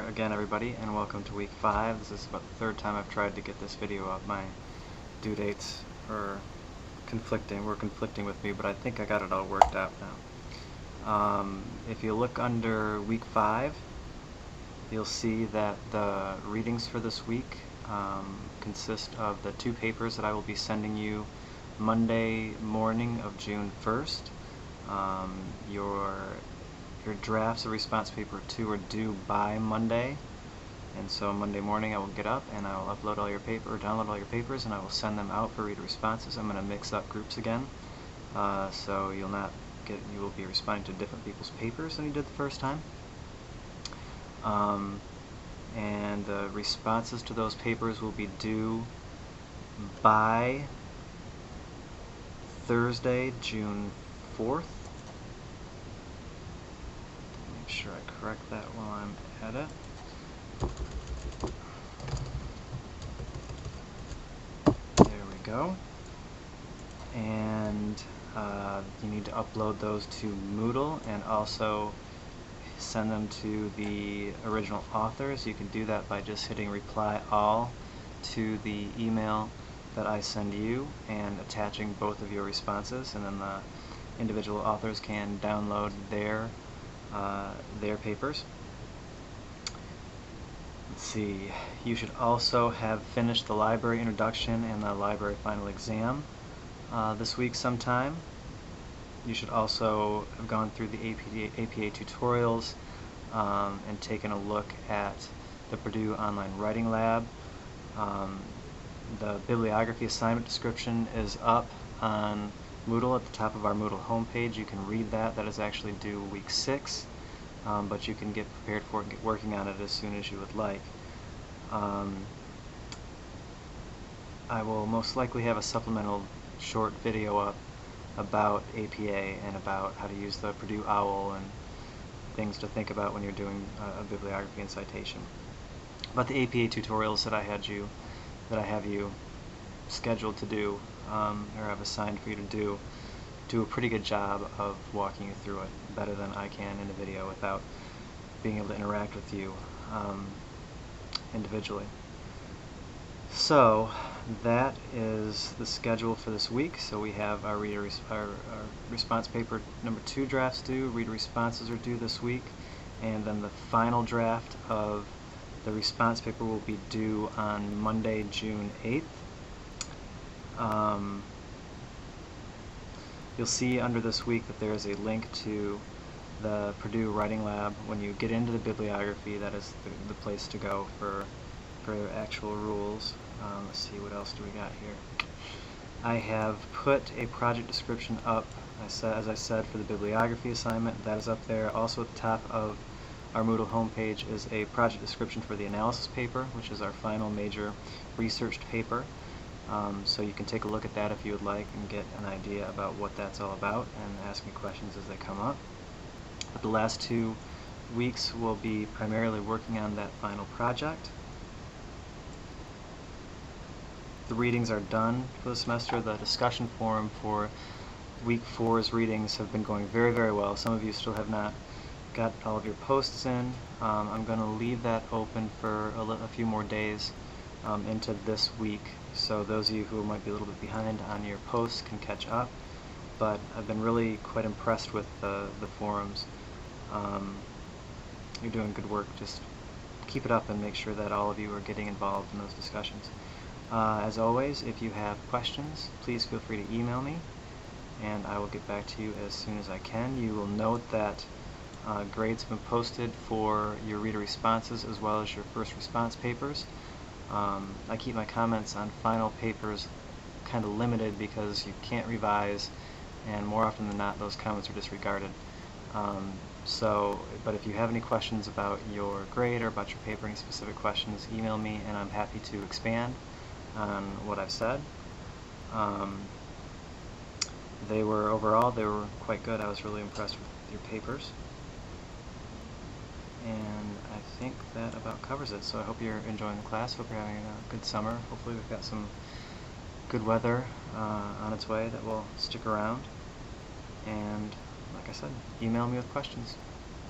again, everybody, and welcome to week 5. This is about the third time I've tried to get this video up. My due dates were conflicting with me, but I think I got it all worked out now. If you look under week 5, you'll see that the readings for this week consist of the 2 papers that I will be sending you Monday morning of June 1st. Your drafts of response paper 2 are due by Monday, and so Monday morning I will get up and I will upload all your paper, or download all your papers, and I will send them out for reader responses. I'm going to mix up groups again, so you will be responding to different people's papers than you did the first time. And the responses to those papers will be due by Thursday, June 4th. Make sure I correct that while I'm at it. There we go. And you need to upload those to Moodle and also send them to the original authors. You can do that by just hitting reply all to the email that I send you and attaching both of your responses, and then the individual authors can download their papers. Let's see, you should also have finished the library introduction and the library final exam this week sometime. You should also have gone through the APA tutorials and taken a look at the Purdue Online Writing Lab. The bibliography assignment description is up on Moodle at the top of our Moodle homepage. You can read that. That is actually due week 6, but you can get prepared for it and get working on it as soon as you would like. I will most likely have a supplemental short video up about APA and about how to use the Purdue OWL and things to think about when you're doing a bibliography and citation. But the APA tutorials that I have you scheduled to do, or have assigned for you to do a pretty good job of walking you through it, better than I can in a video without being able to interact with you individually. So that is the schedule for this week. So we have our response paper number 2 drafts due, reader responses are due this week, and then the final draft of the response paper will be due on Monday, June 8th. You'll see under this week that there is a link to the Purdue Writing Lab. When you get into the bibliography, that is the place to go for actual rules. Let's see, what else do we got here? I have put a project description up, as I said, for the bibliography assignment. That is up there. Also at the top of our Moodle homepage is a project description for the analysis paper, which is our final major researched paper. So you can take a look at that if you would like and get an idea about what that's all about and ask me questions as they come up. But the last 2 weeks we'll be primarily working on that final project. The readings are done for the semester. The discussion forum for week 4's readings have been going very, very well. Some of you still have not got all of your posts in. I'm going to leave that open for a few more days into this week, so those of you who might be a little bit behind on your posts can catch up. But I've been really quite impressed with the forums. You're doing good work. Just keep it up and make sure that all of you are getting involved in those discussions. As always, if you have questions, please feel free to email me, and I will get back to you as soon as I can. You will note that grades have been posted for your reader responses as well as your first response papers. I keep my comments on final papers kind of limited because you can't revise, and more often than not those comments are disregarded. But if you have any questions about your grade or about your paper, any specific questions, email me and I'm happy to expand on what I've said. Overall they were quite good. I was really impressed with your papers. And I think that about covers it. So I hope you're enjoying the class. Hope you're having a good summer. Hopefully we've got some good weather on its way that will stick around. And like I said, email me with questions.